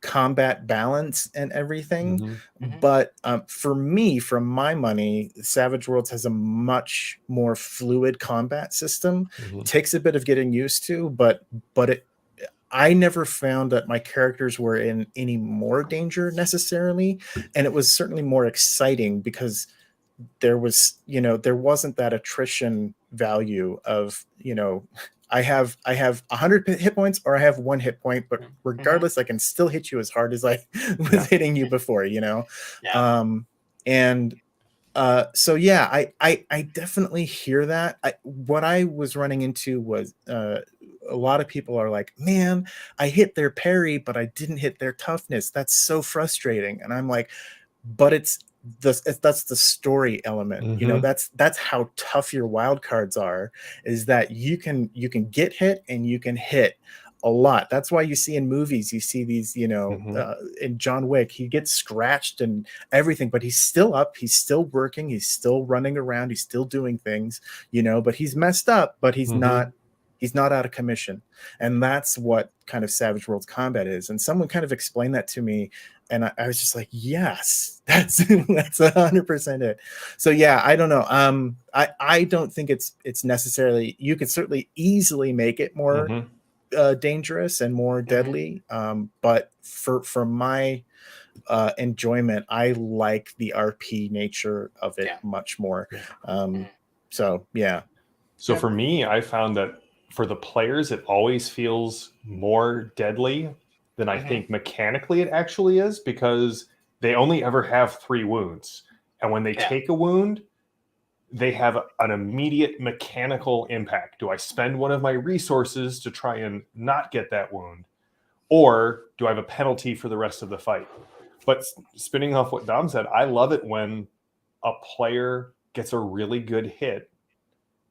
combat balance and everything. But for me, from my money, Savage Worlds has a much more fluid combat system. Takes a bit of getting used to, but I never found that my characters were in any more danger necessarily, and it was certainly more exciting because there wasn't that attrition value of, I have 100 hit points or I have 1 hit point, but regardless, I can still hit you as hard as I was hitting you before, so yeah, I definitely hear that. What I was running into was a lot of people are like, man, I hit their parry, but I didn't hit their toughness. That's so frustrating. And I'm like, but that's the story element. That's how tough your wild cards are, is that you can get hit and you can hit a lot. That's why you see in movies, you see these, in John Wick, he gets scratched and everything, but he's still up, he's still working, he's still running around, he's still doing things, but he's messed up, but he's not out of commission. And that's what kind of Savage Worlds combat is. And someone kind of explained that to me, and I was just like, yes, that's 100% it. So yeah, I don't know. I don't think it's necessarily, you could certainly easily make it more dangerous and more deadly. But for my enjoyment, I like the RP nature of it much more. So yeah. So for me, I found that for the players, it always feels more deadly than I think mechanically it actually is, because they only ever have 3 wounds. And when they take a wound, they have an immediate mechanical impact. Do I spend one of my resources to try and not get that wound? Or do I have a penalty for the rest of the fight? But spinning off what Dom said, I love it when a player gets a really good hit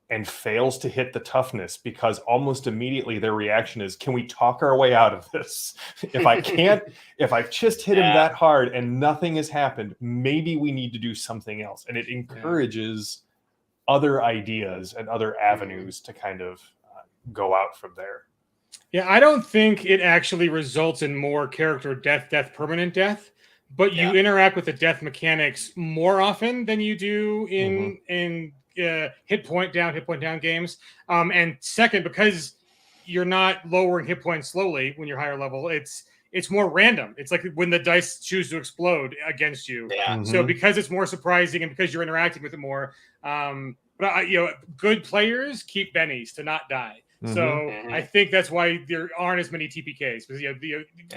and fails to hit the toughness, because almost immediately their reaction is, can we talk our way out of this? If I can't, if I've just hit him that hard and nothing has happened, maybe we need to do something else. And it encourages other ideas and other avenues to kind of go out from there. Yeah, I don't think it actually results in more character death, permanent death, but you interact with the death mechanics more often than you do in hit point down games. And second, because you're not lowering hit points slowly when you're higher level, it's more random. It's like when the dice choose to explode against you. So because it's more surprising and because you're interacting with it more, good players keep bennies to not die. So I think that's why there aren't as many TPKs, because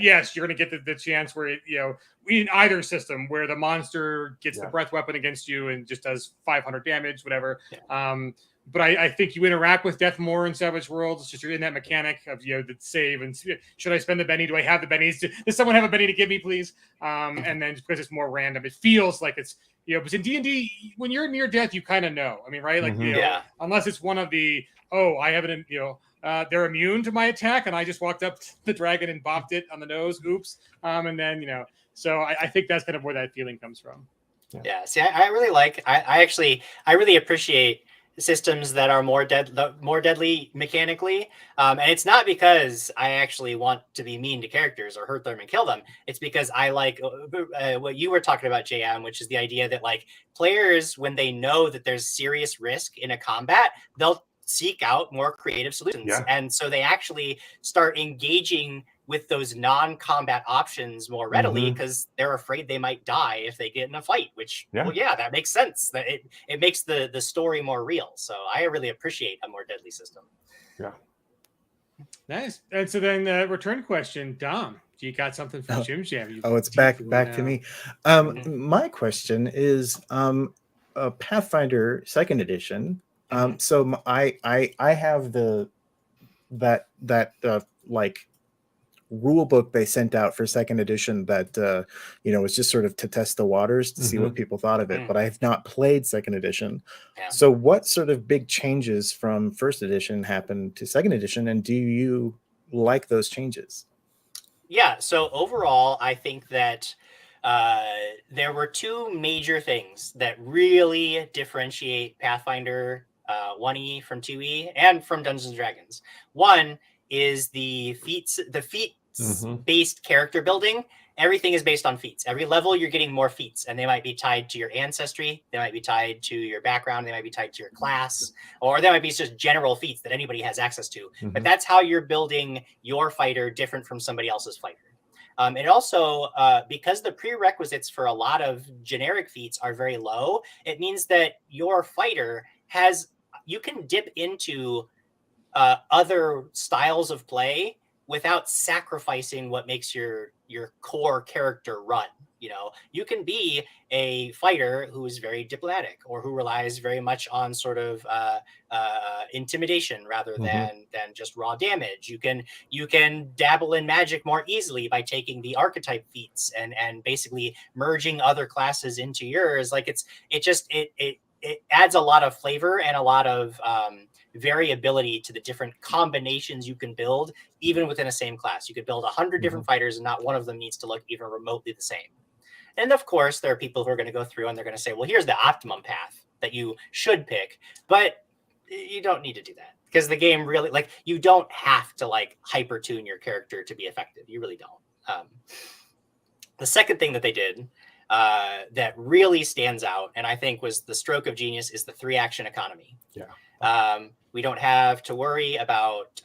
yes, you're going to get the chance where in either system where the monster gets the breath weapon against you and just does 500 damage, whatever. But I think you interact with death more in Savage Worlds. It's just you're in that mechanic of the save and should I spend the Benny? Do I have the bennies? Does someone have a Benny to give me, please? And then because it's more random, it feels like it's but in D&D, when you're near death, you kind of know. I mean, right? Like unless it's one of the I haven't they're immune to my attack, and I just walked up to the dragon and bopped it on the nose. Oops. And then so I think that's kind of where that feeling comes from. See, I really like. I really appreciate systems that are more deadly mechanically. And it's not because I actually want to be mean to characters or hurt them and kill them. It's because I like what you were talking about, JM, which is the idea that like players, when they know that there's serious risk in a combat, they'll seek out more creative solutions. Yeah. And so they actually start engaging with those non-combat options more readily because they're afraid they might die if they get in a fight, which, well, yeah, that makes sense. That it makes the story more real. So I really appreciate a more deadly system. Yeah. Nice. And so then the return question, Dom, do you got something from JimJam? It's back to me. My question is Pathfinder 2nd edition. So I have that like rule book they sent out for 2nd edition that was just sort of to test the waters to see what people thought of it, but I have not played 2nd edition. So what sort of big changes from 1st edition happened to 2nd edition, and do you like those changes? Yeah, so overall I think that there were 2 major things that really differentiate Pathfinder 1E from 2E and from Dungeons and Dragons. One is the feats based character building. Everything is based on feats. Every level you're getting more feats, and they might be tied to your ancestry, they might be tied to your background, they might be tied to your class, or they might be just general feats that anybody has access to. But that's how you're building your fighter different from somebody else's fighter. And also, because the prerequisites for a lot of generic feats are very low, it means that your fighter you can dip into other styles of play without sacrificing what makes your core character run. You can be a fighter who is very diplomatic or who relies very much on sort of intimidation rather than just raw damage. You can dabble in magic more easily by taking the archetype feats and basically merging other classes into yours. Like it adds a lot of flavor and a lot of variability to the different combinations you can build, even within a same class. You could build 100 different fighters, and not one of them needs to look even remotely the same. And of course, there are people who are going to go through and they're going to say, well, here's the optimum path that you should pick. But you don't need to do that, because the game really, you don't have to hyper tune your character to be effective. You really don't. The second thing that they did that really stands out, and I think was the stroke of genius, is the 3-action economy. Yeah. We don't have to worry about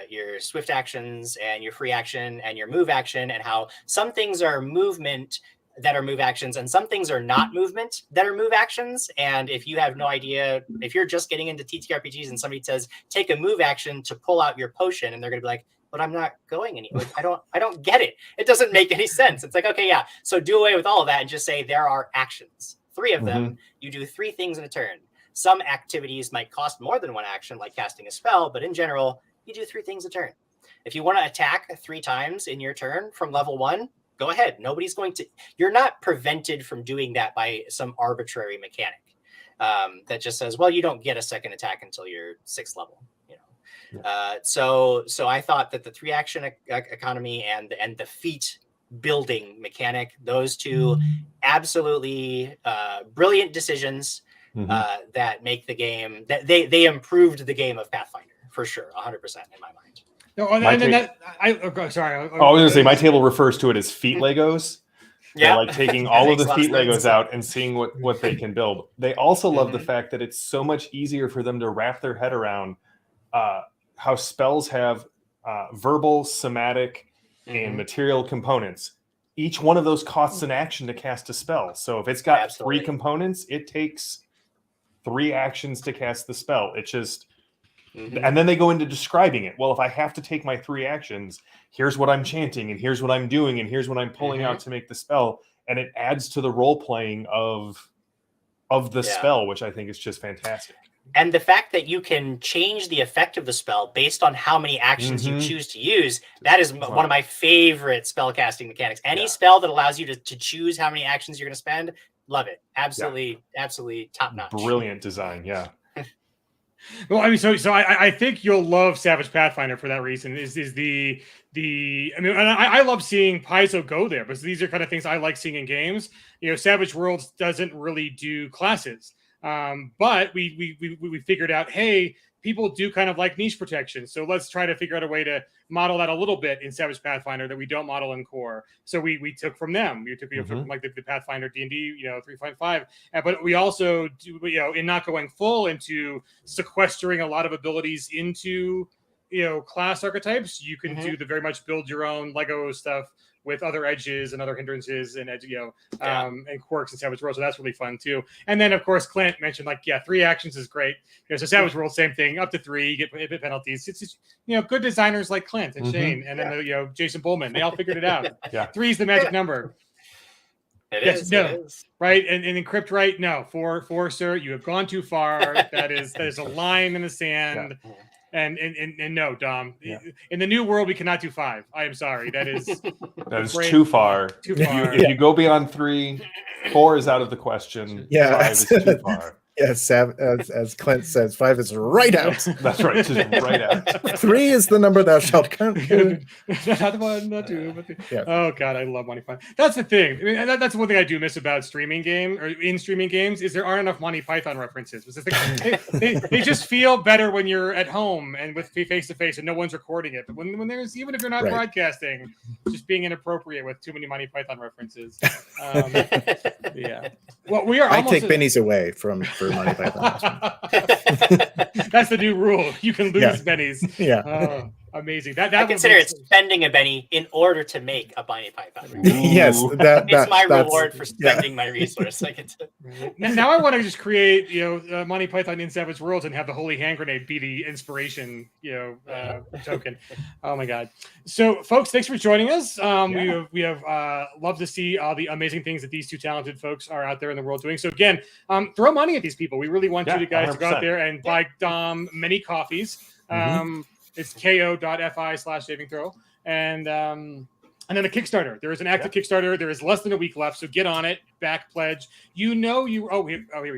your swift actions and your free action and your move action, and how some things are movement that are move actions and some things are not movement that are move actions. And if you have no idea, if you're just getting into TTRPGs and somebody says, take a move action to pull out your potion, and they're going to be like, but I'm not going anywhere. I don't get it. It doesn't make any sense. It's like, okay, yeah. So do away with all of that and just say there are actions. 3 of them. You do 3 things in a turn. Some activities might cost more than 1 action, like casting a spell, but in general, you do 3 things a turn. If you want to attack 3 times in your turn from level 1, go ahead. Nobody's going to, you're not prevented from doing that by some arbitrary mechanic that just says, well, you don't get a second attack until you're 6th level. So I thought that the 3-action economy and the feat building mechanic, those 2 absolutely brilliant decisions that make the game, that they improved the game of Pathfinder for sure, 100% in my mind. No, and then sorry. I was going to say my table refers to it as feat Legos. Yeah, like taking all of the feat Legos out and seeing what they can build. They also love the fact that it's so much easier for them to wrap their head around how spells have verbal, somatic, and material components. Each one of those costs an action to cast a spell. So if it's got 3 components, it takes 3 actions to cast the spell. It just, and then they go into describing it. Well, if I have to take my 3 actions, here's what I'm chanting, and here's what I'm doing, and here's what I'm pulling out to make the spell. And it adds to the role playing of the spell, which I think is just fantastic. And the fact that you can change the effect of the spell based on how many actions you choose to use, that is one of my favorite spell casting mechanics. Any spell that allows you to choose how many actions you're going to spend, love it. Absolutely, absolutely top notch. Brilliant design, yeah. Well, I mean, so I think you'll love Savage Pathfinder for that reason. Is the I mean, and I love seeing Paizo go there, because these are kind of things I like seeing in games. Savage Worlds doesn't really do classes. But we figured out, hey, people do kind of like niche protection. So let's try to figure out a way to model that a little bit in Savage Pathfinder that we don't model in core. So we took from them. We took from like the Pathfinder D&D, 3.5. But we also do, in not going full into sequestering a lot of abilities into, class archetypes, you can do the very much build your own Lego stuff with other edges and other hindrances and and quirks in Savage World. So that's really fun too. And then of course Clint mentioned 3 actions is great. So Savage World, same thing, up to 3, you get penalties. It's just, good designers like Clint and Shane and then Jason Bullman. They all figured it out. 3 is the magic number. It is. Right? And encrypt right? No. 4, sir, you have gone too far. That is a line in the sand. Yeah. And no, Dom. Yeah. In the new world, we cannot do 5. I am sorry. That is too far. Too far. If you go beyond 3, 4 is out of the question. Yeah, 5 is too far. Yes, as Clint says, 5 is right out. That's right, just right out. 3 is the number thou shalt count. Not 1, not 2, but 3. Yeah. Oh God, I love Monty Python. That's the thing. I mean, that's one thing I do miss about streaming games is there aren't enough Monty Python references. They just feel better when you're at home and with face to face and no one's recording it. But when there's, even if you're not broadcasting, just being inappropropriate with too many Monty Python references. Yeah. Well, we are. I take bennies away from Monty Python. That's the new rule. You can lose bennies. Yeah. Oh, amazing. That I consider it spending a benny in order to make a Monty Python. Yes, it's my reward for spending my resource. Now I want to just create, Monty Python in Savage Worlds and have the holy hand grenade be the inspiration, token. Oh my God! So, folks, thanks for joining us. We have loved to see all the amazing things that these two talented folks are out there in the world doing. So again, throw money at these people. We really want you guys to go out there and buy Dom many coffees. It's ko.fi/saving throw. And then the Kickstarter. There is an active Kickstarter. There is less than a week left. So get on it. Back pledge. Here we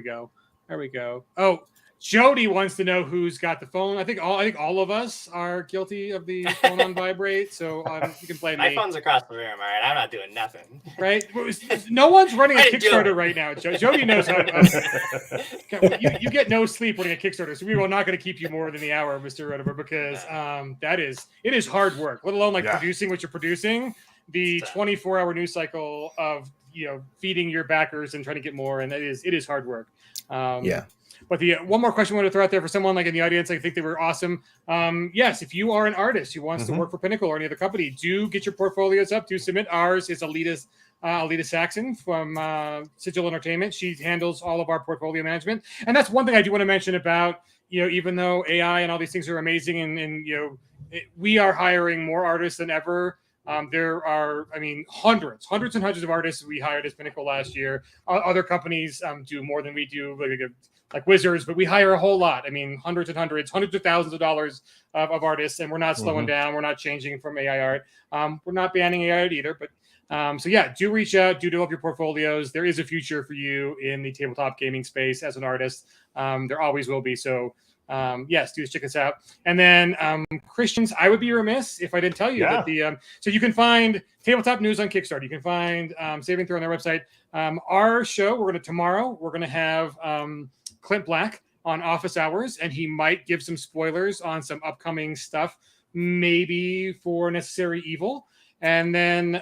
go. There we go. Oh, Jody wants to know who's got the phone. I think all of us are guilty of the phone on vibrate. So you can blame me. My phone's across the room. All right, I'm not doing nothing. Right? No one's running a Kickstarter right now. Jody knows how. You get no sleep running a Kickstarter, so we are not going to keep you more than the hour, Mr. Rodehaver, because it is hard work. Let alone producing what you're producing. The 24-hour news cycle of feeding your backers and trying to get more, and it is hard work. But the one more question I want to throw out there for someone in the audience, I think they were awesome. Yes, if you are an artist who wants to work for Pinnacle or any other company, do get your portfolios up. Do submit. Ours is Alita Saxon from Sigil Entertainment. She handles all of our portfolio management, and that's one thing I do want to mention about even though AI and all these things are amazing, and we are hiring more artists than ever. There are, hundreds and hundreds of artists we hired as Pinnacle last year. Other companies do more than we do, like Wizards, but we hire a whole lot. Hundreds of thousands of dollars of artists, and we're not slowing down. We're not changing from AI art. We're not banning AI art either, but do reach out, do develop your portfolios. There is a future for you in the tabletop gaming space as an artist. There always will be. So yes, do check us out. And then Christians, I would be remiss if I didn't tell you that so you can find tabletop news on Kickstarter. You can find Saving Throw on their website. Our show, tomorrow we're gonna have Clint Black on Office Hours, and he might give some spoilers on some upcoming stuff, maybe for Necessary Evil. And then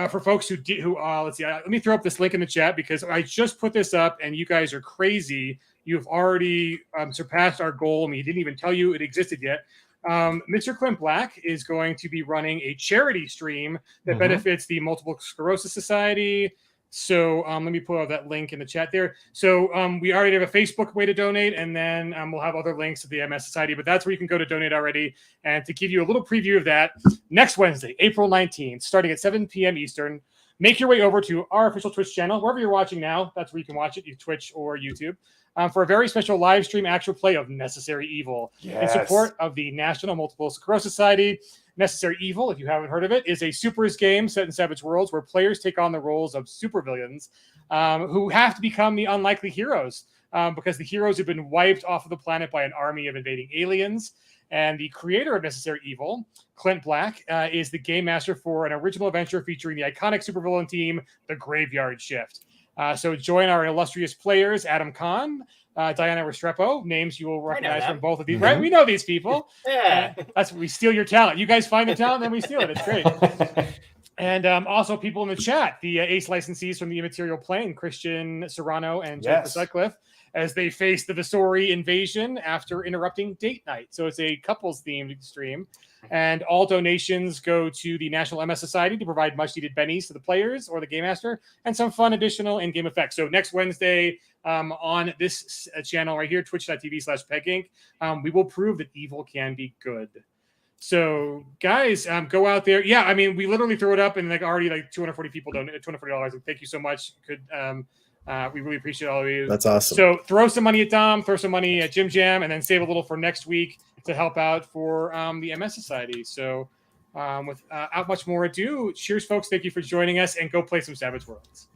for folks who let's see, let me throw up this link in the chat because I just put this up and you guys are crazy. You've already surpassed our goal. He didn't even tell you it existed yet. Mr. Clint Black is going to be running a charity stream that benefits the Multiple Sclerosis Society. So let me pull out that link in the chat there. So we already have a Facebook way to donate, and then we'll have other links to the MS Society, but that's where you can go to donate already. And to give you a little preview of that, next Wednesday, April 19th, starting at 7 p.m. Eastern, make your way over to our official Twitch channel. Wherever you're watching now, that's where you can watch it, Twitch or YouTube. For a very special live stream actual play of Necessary Evil in support of the National Multiple Sclerosis Society. Necessary Evil, if you haven't heard of it, is a supers game set in Savage Worlds where players take on the roles of supervillains who have to become the unlikely heroes because the heroes have been wiped off of the planet by an army of invading aliens. And the creator of Necessary Evil, Clint Black, is the game master for an original adventure featuring the iconic supervillain team, the Graveyard Shift. So join our illustrious players, Adam Kahn, Diana Restrepo, names you will recognize from both of these. Right? We know these people. Yeah. That's we steal your talent. You guys find the talent, then we steal it. It's great. And also people in the chat, the Ace licensees from the Immaterial Plane, Christian Serrano and Jennifer Sutcliffe, as they face the Visori invasion after interrupting date night. So it's a couples-themed stream. And all donations go to the National MS Society to provide much-needed bennies to the players or the Game Master and some fun additional in-game effects. So next Wednesday on this channel right here, twitch.tv/PegInc, we will prove that evil can be good. So guys, go out there. Yeah, I mean, we literally threw it up and like already like 240 people donated $240. And thank you so much. We really appreciate all of you. That's awesome. So throw some money at Dom, throw some money at JimJam, and then save a little for next week to help out for the MS Society. So without much more ado, cheers, folks. Thank you for joining us, and go play some Savage Worlds.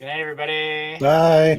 Good night, everybody. Bye.